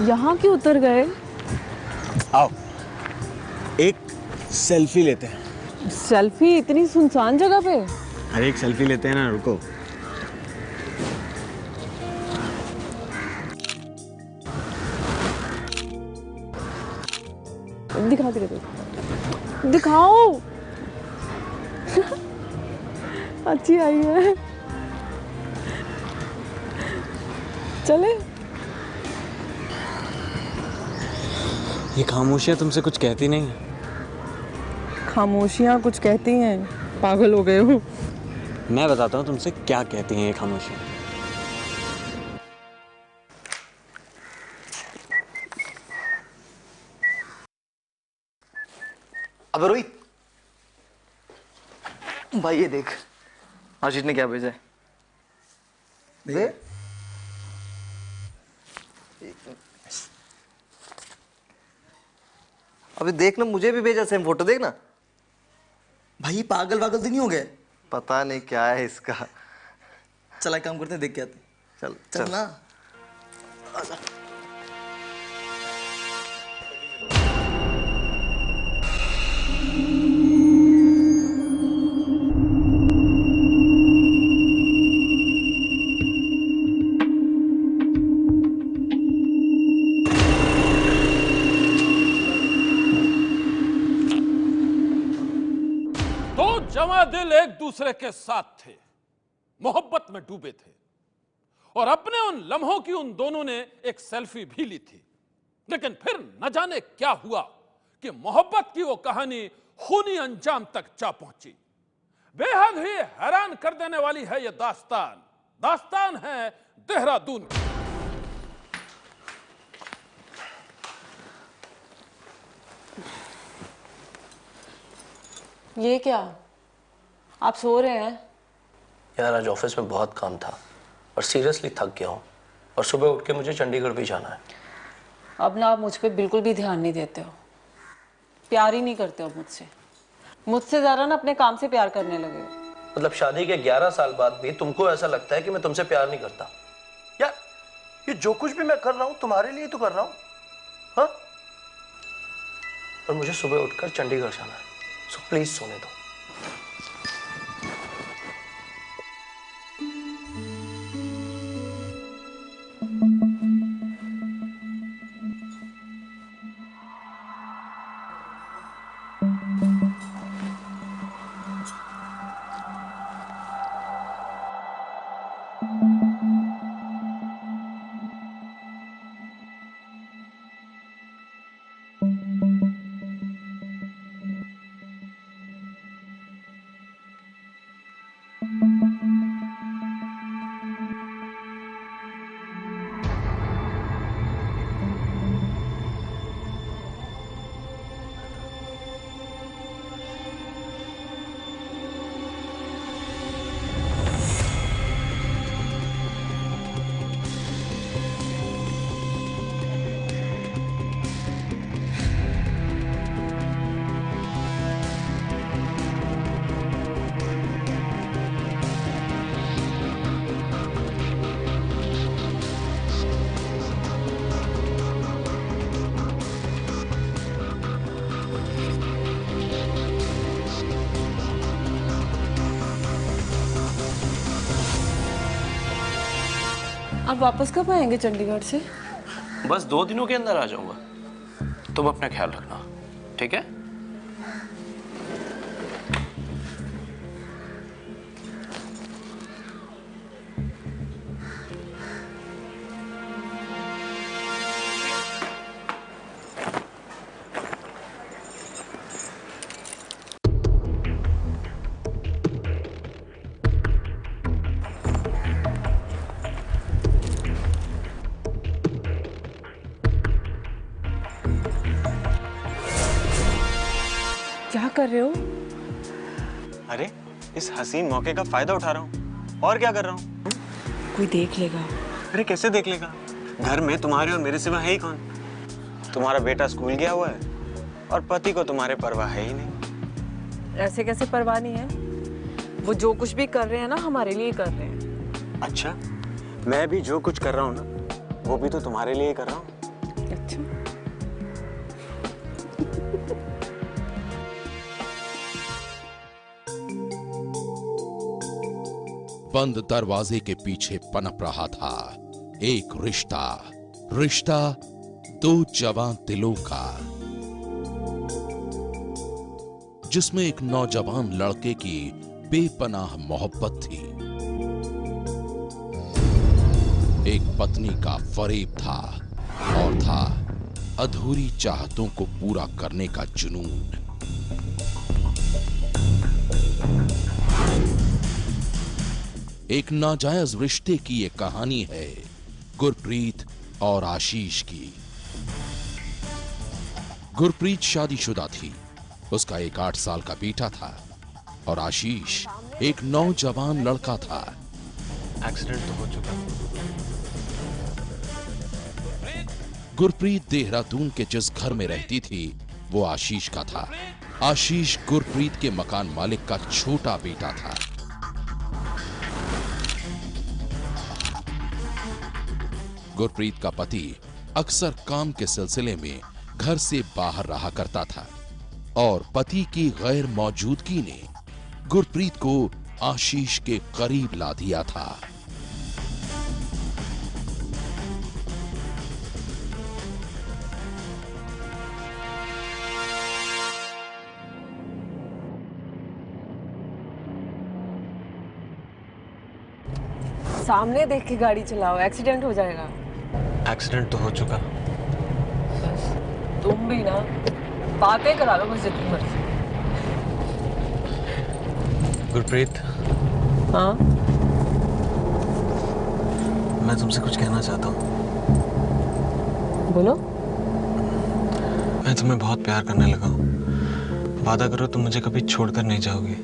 यहाँ क्यों उतर गए? आओ एक सेल्फी लेते हैं। सेल्फी इतनी सुनसान जगह पे? अरे एक सेल्फी लेते हैं ना, रुको। दिखा के दिखाओ। अच्छी आई है। चले। ये खामोशियाँ तुमसे कुछ कहती नहीं है? खामोशियाँ कुछ कहती हैं? पागल हो गए हो? मैं बताता हूँ तुमसे क्या कहती हैं ये खामोशियाँ। अबे रोहित भाई, ये देख आशीष ने क्या भेजा है। देख अभी देख ना, मुझे भी भेजा सेम फोटो, देख ना। भाई पागल तो नहीं हो गए? पता नहीं क्या है इसका। चला काम करते हैं, देख के आते। चल चल ना। जवां दिल एक दूसरे के साथ थे, मोहब्बत में डूबे थे और अपने उन लम्हों की उन दोनों ने एक सेल्फी भी ली थी। लेकिन फिर न जाने क्या हुआ कि मोहब्बत की वो कहानी खूनी अंजाम तक जा पहुंची। बेहद ही हैरान कर देने वाली है यह दास्तान है देहरादून की। ये क्या? आप सो रहे हैं? यार आज ऑफिस में बहुत काम था और सीरियसली थक गया हूँ और सुबह उठ के मुझे चंडीगढ़ भी जाना है। अब ना आप मुझ पे बिल्कुल भी ध्यान नहीं देते हो, प्यार ही नहीं करते हो मुझसे ज़्यादा ना अपने काम से प्यार करने लगे हो। मतलब शादी के 11 साल बाद भी तुमको ऐसा लगता है कि मैं तुमसे प्यार नहीं करता? यार ये जो कुछ भी मैं कर रहा हूँ तुम्हारे लिए तो कर रहा हूँ, हाँ? और मुझे सुबह उठकर चंडीगढ़ जाना है, सो प्लीज सोने दो। आप वापस कब आएंगे चंडीगढ़ से? बस 2 दिनों के अंदर आ जाऊंगा, तुम अपना ख्याल रखना, ठीक है? क्या कर रहे हो? अरे इस हसीन मौके का फायदा उठा रहा हूँ, और क्या कर रहा हूँ? कोई देख लेगा। अरे कैसे देख लेगा? घर में तुम्हारे और मेरे सिवा है ही कौन? तुम्हारा बेटा स्कूल गया हुआ है और पति को तुम्हारे परवाह है ही नहीं। ऐसे कैसे परवाह नहीं है? वो जो कुछ भी कर रहे हैं ना, हमारे लिए कर रहे हैं। अच्छा, मैं भी जो कुछ कर रहा हूँ ना, वो भी तो तुम्हारे लिए कर रहा हूँ। अच्छा, बंद दरवाजे के पीछे पनप रहा था एक रिश्ता, रिश्ता दो जवान दिलों का, जिसमें एक नौजवान लड़के की बेपनाह मोहब्बत थी, एक पत्नी का फरेब था और था अधूरी चाहतों को पूरा करने का जुनून। एक नाजायज रिश्ते की ये कहानी है गुरप्रीत और आशीष की। गुरप्रीत शादीशुदा थी, उसका एक 8 साल का बेटा था और आशीष एक नौजवान लड़का था। एक्सीडेंट तो हो चुका। गुरप्रीत देहरादून के जिस घर में रहती थी वो आशीष का था। आशीष गुरप्रीत के मकान मालिक का छोटा बेटा था। गुरप्रीत का पति अक्सर काम के सिलसिले में घर से बाहर रहा करता था और पति की गैर मौजूदगी ने गुरप्रीत को आशीष के करीब ला दिया था। सामने देख के गाड़ी चलाओ, एक्सीडेंट हो जाएगा। एक्सीडेंट तो हो चुका। तुम भी ना बातें करा लो बस जितनी मर्जी। गुरप्रीत, हाँ, मैं तुमसे कुछ कहना चाहता हूँ। बोलो। मैं तुम्हें बहुत प्यार करने लगा हूँ। वादा करो तुम मुझे कभी छोड़कर नहीं जाओगी।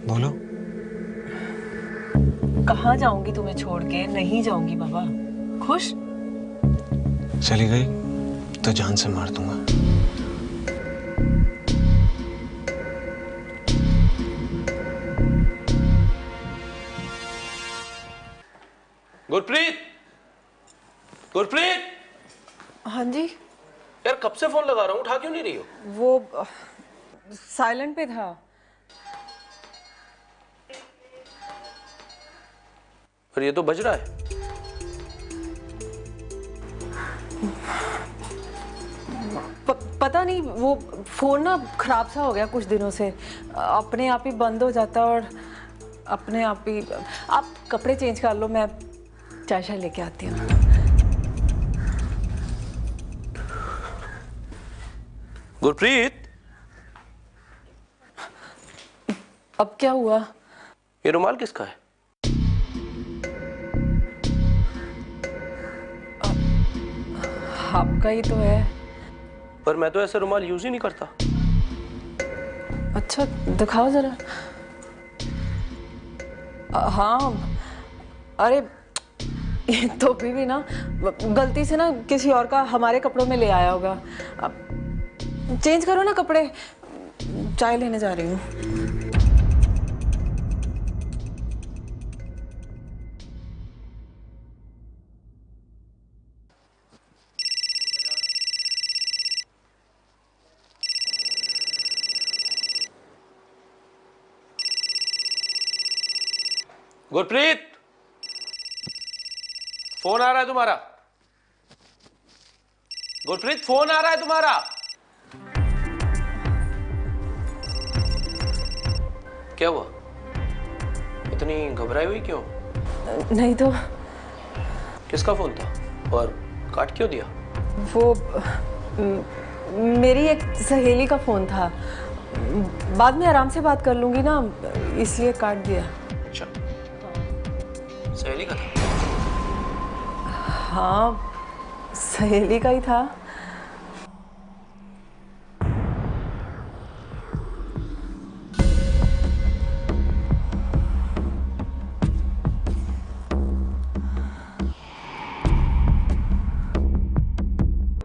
बोलो। कहाँ जाऊंगी तुम्हें छोड़ के? नहीं जाऊंगी बाबा। खुश? चली गई तो जान से मार दूंगा। गुरप्रीत, गुरप्रीत, हाँ जी। यार कब से फोन लगा रहा हूँ, उठा क्यों नहीं रही हो? वो साइलेंट पे था। पर ये तो बज रहा है। पता नहीं, वो फोन ना खराब सा हो गया कुछ दिनों से, अपने आप ही बंद हो जाता और अपने आप ही। आप कपड़े चेंज कर लो, मैं चाय शाय लेके आती हूँ। गुरप्रीत, अब क्या हुआ? ये रुमाल किसका है? आपका ही तो है। पर मैं तो ऐसे रुमाल यूज ही नहीं करता। अच्छा दिखाओ जरा। हाँ, अरे ये तो भी ना गलती से ना किसी और का हमारे कपड़ों में ले आया होगा। अब चेंज करो ना कपड़े, चाय लेने जा रही हूँ। गुरप्रीत, फोन आ रहा है तुम्हारा। गुरप्रीत, फोन आ रहा है तुम्हारा। क्या हुआ? इतनी घबराई हुई क्यों? नहीं तो। किसका फोन था और काट क्यों दिया? वो मेरी एक सहेली का फोन था, बाद में आराम से बात कर लूंगी ना, इसलिए काट दिया। अच्छा, सहेली का था? हाँ, सहेली का ही था।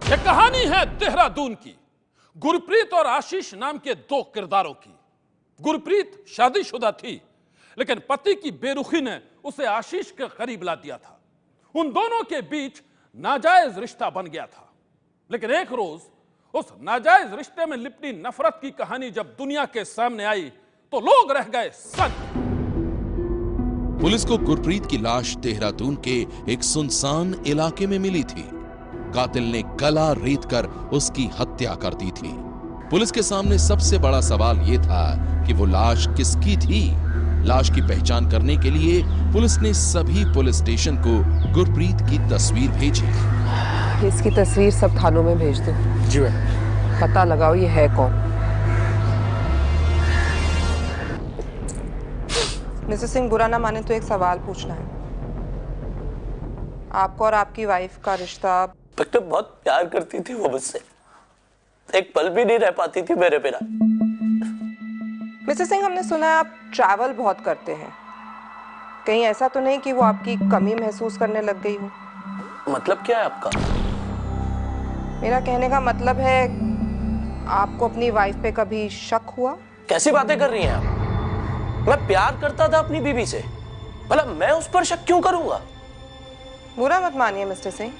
ये कहानी है देहरादून की, गुरप्रीत और आशीष नाम के दो किरदारों की। गुरप्रीत शादीशुदा थी, लेकिन पति की बेरुखी ने उसे आशीष के करीब ला दिया था। उन दोनों के बीच नाजायज रिश्ता बन गया था। लेकिन एक रोज उस नाजायज रिश्ते में लिपटी नफरत की कहानी जब दुनिया के सामने आई तो लोग रह गए सन्न। पुलिस को गुरप्रीत की लाश देहरादून के एक सुनसान इलाके में मिली थी। कातिल ने गला रेत कर उसकी हत्या कर दी थी। पुलिस के सामने सबसे बड़ा सवाल यह था कि वो लाश किसकी थी। लाश की पहचान करने के लिए पुलिस ने सभी पुलिस स्टेशन को गुरप्रीत की तस्वीर भेजी। इसकी तस्वीर सब थानों में भेज दो। जी मैम। पता लगाओ ये है कौन। मिसेस सिंह, बुरा ना माने तो एक सवाल पूछना है। आपको और आपकी वाइफ का रिश्ता? बेटा बहुत प्यार करती थी वो मुझसे, एक पल भी नहीं रह पाती थी मेरे बिना। मिसेस सिंह, हमने सुना है आप ट्रैवल बहुत करते हैं। कहीं ऐसा तो नहीं कि वो आपकी कमी महसूस करने लग गई हो? मतलब क्या है आपका? मेरा कहने का मतलब है आपको अपनी वाइफ पे कभी शक हुआ? कैसी बातें कर रही हैं आप? मैं प्यार करता था अपनी बीवी से, भला मैं उस पर शक क्यों करूंगा? बुरा मत मानिए मिस्टर सिंह,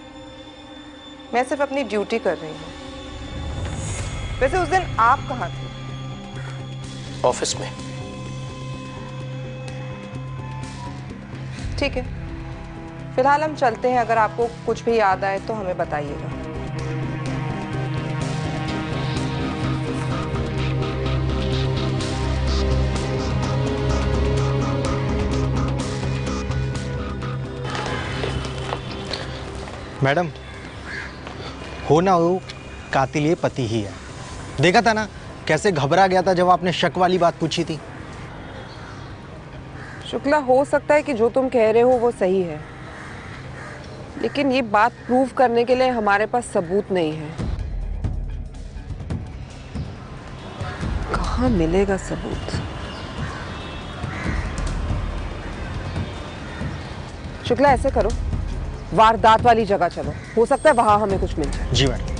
मैं सिर्फ अपनी ड्यूटी कर रही हूँ। वैसे उस दिन आप कहाँ थे? ऑफिस में। ठीक है, फिलहाल हम चलते हैं। अगर आपको कुछ भी याद आए तो हमें बताइएगा। मैडम, हो ना हो कातिल ये पति ही है। देखा था ना कैसे घबरा गया था जब आपने शक वाली बात पूछी थी। शुक्ला, हो सकता है कि जो तुम कह रहे हो वो सही है, लेकिन ये बात प्रूव करने के लिए हमारे पास सबूत नहीं है। कहाँ मिलेगा सबूत? शुक्ला, ऐसे करो, वारदात वाली जगह चलो, हो सकता है वहां हमें कुछ मिल जाए। जी मैडम।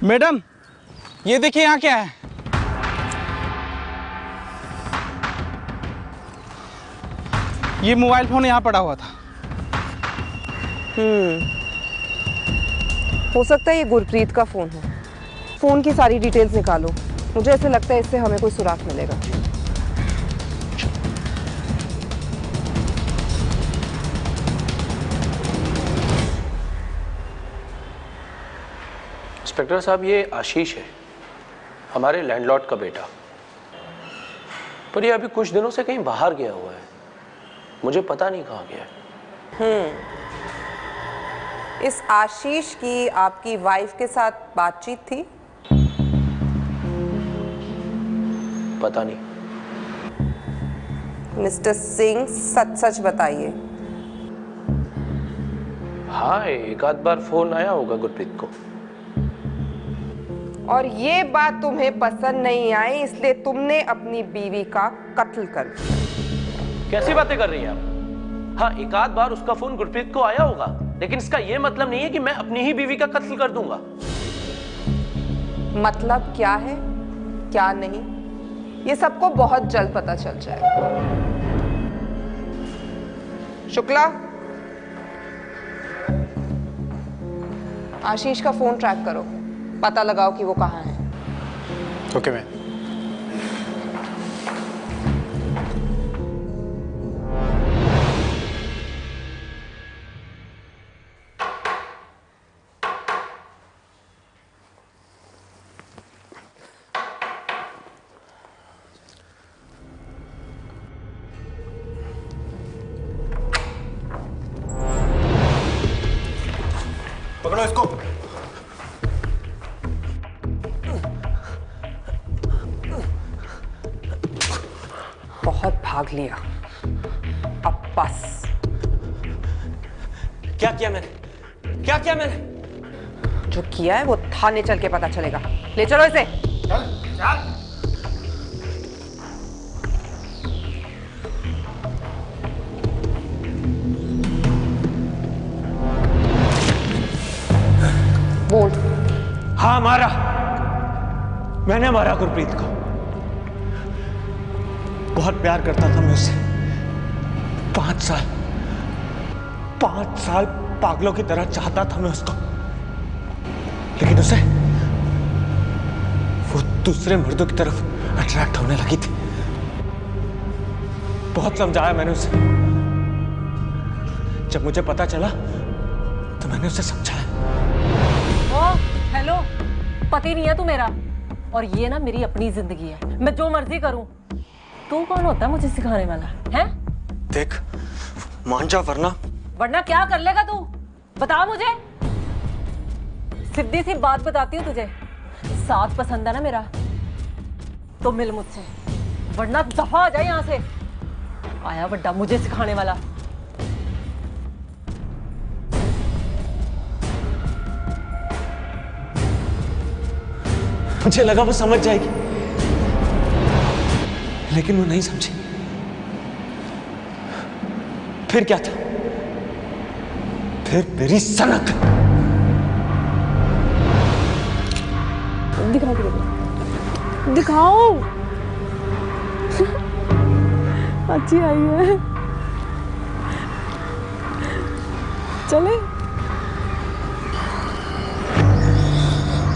मैडम, ये देखिए यहाँ क्या है। ये मोबाइल फोन यहाँ पड़ा हुआ था। हो सकता है ये गुरप्रीत का फोन हो। फोन की सारी डिटेल्स निकालो, मुझे ऐसे लगता है इससे हमें कोई सुराग मिलेगा। इंस्पेक्टर साहब, ये आशीष है, हमारे लैंडलॉर्ड का बेटा, पर ये अभी कुछ दिनों से कहीं बाहर गया हुआ है। मुझे पता नहीं कहाँ गया है। इस आशीष की आपकी वाइफ के साथ बातचीत थी? पता नहीं। मिस्टर सिंह, सच सच बताइए। हाँ, एक आध बार फोन आया होगा गुरप्रीत को। और ये बात तुम्हें पसंद नहीं आई, इसलिए तुमने अपनी बीवी का कत्ल कर दिया। कैसी बातें कर रही हैं आप? हाँ, एक आध बार उसका फोन गुरप्रीत को आया होगा, लेकिन इसका यह मतलब नहीं है कि मैं अपनी ही बीवी का कत्ल कर दूंगा। मतलब क्या है क्या नहीं, ये सबको बहुत जल्द पता चल जाएगा। शुक्ला, आशीष का फोन ट्रैक करो, पता लगाओ कि वो कहाँ है। Okay ma'am. पकड़ो इसको। बहुत भाग लिया, अब बस। क्या किया मैंने? क्या किया मैंने? जो किया है वो थाने चल के पता चलेगा। ले चलो इसे। चल चल। हाँ मारा, मैंने मारा गुरप्रीत को। बहुत प्यार करता था मैं उससे। 5 साल पागलों की तरह चाहता था मैं उसको, लेकिन उसे वो दूसरे मर्दों की तरफ अट्रैक्ट होने लगी थी। बहुत समझाया मैंने उसे। जब मुझे पता चला तो मैंने उसे समझाया। ओ हेलो, पति नहीं है तू मेरा, और ये ना मेरी अपनी जिंदगी है, मैं जो मर्जी करूं। तू कौन होता है मुझे सिखाने वाला है? देख मान जा, वरना क्या कर लेगा तू, बता मुझे। सीधी सी बात बताती हूँ तुझे, साथ पसंद है ना मेरा तो मिल मुझसे, वरना दफा आ जाए यहां से। आया बड्डा मुझे सिखाने वाला। मुझे लगा वो समझ जाएगी, लेकिन वो नहीं समझी। फिर क्या था? फिर मेरी सनक। दिखाओ अच्छी आई है, चले।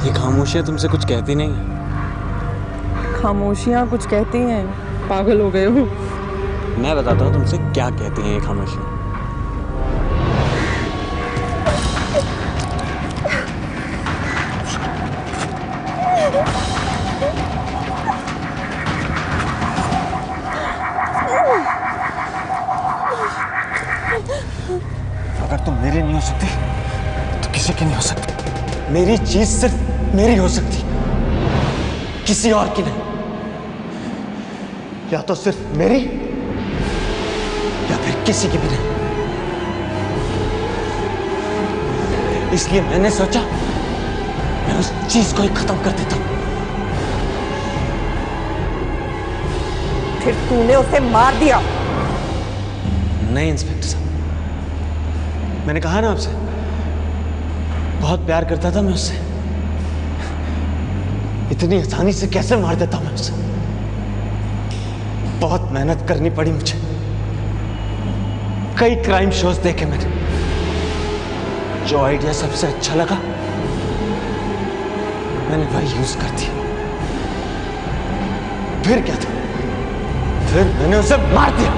ये खामोशियां तुमसे कुछ कहती नहीं है? खामोशियां कुछ कहती हैं, पागल हो गए हो। मैं बताता हूँ तुमसे क्या कहती हैं ये खामोशियां। अगर तुम मेरी नहीं हो सकती तो किसी की नहीं हो सकती। मेरी चीज सिर्फ मेरी हो सकती, किसी और की नहीं। या तो सिर्फ मेरी या फिर किसी की भी नहीं। इसलिए मैंने सोचा मैं उस चीज को ही खत्म कर देता हूं। फिर तूने उसे मार दिया? नहीं इंस्पेक्टर साहब, मैंने कहा ना आपसे, बहुत प्यार करता था मैं उससे। इतनी आसानी से कैसे मार देता मैं उसे? बहुत मेहनत करनी पड़ी मुझे। कई क्राइम शोज देखे मैंने, जो आइडिया सबसे अच्छा लगा मैंने वही यूज कर दिया। फिर क्या था? फिर मैंने उसे मार दिया।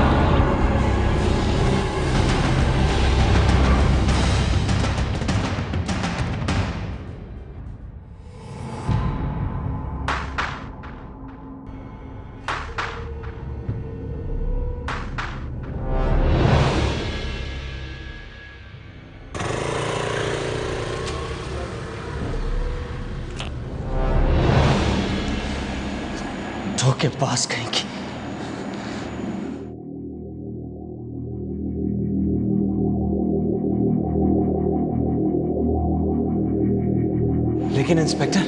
के पास कहेंगी। लेकिन इंस्पेक्टर,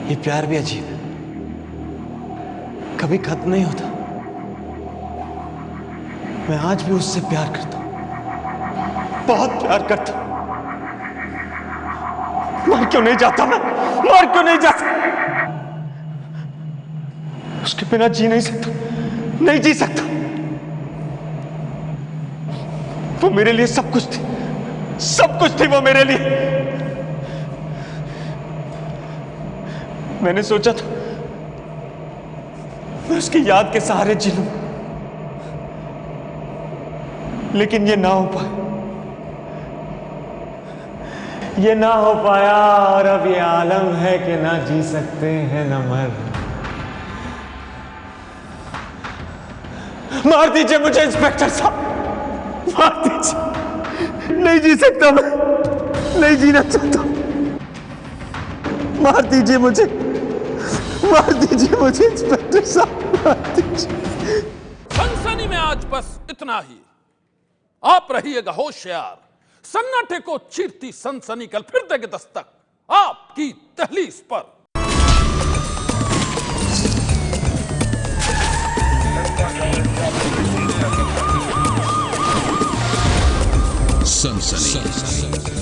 ये प्यार भी अजीब है, कभी खत्म नहीं होता। मैं आज भी उससे प्यार करता हूं, बहुत प्यार करता हूं। मर क्यों नहीं जाता मैं? मर क्यों नहीं जाता? उसके बिना जी नहीं सकता, नहीं जी सकता। वो मेरे लिए सब कुछ थी, सब कुछ थी वो मेरे लिए। मैंने सोचा था मैं उसकी याद के सहारे जी लूं, लेकिन ये ना हो पाया, ये ना हो पाया। और अब ये आलम है कि ना जी सकते हैं ना मर। मार दीजिए मुझे इंस्पेक्टर साहब, मार दीजिए। नहीं जी सकता मैं, नहीं जीना चाहता। मार दीजिए मुझे, मार दीजिए मुझे इंस्पेक्टर साहब, मार दीजिए। सनसनी में आज बस इतना ही। आप रहिएगा होशियार, सन्नाटे को चीरती सनसनी कल फिर देगी दस्तक आपकी दहलीज पर। सनसनी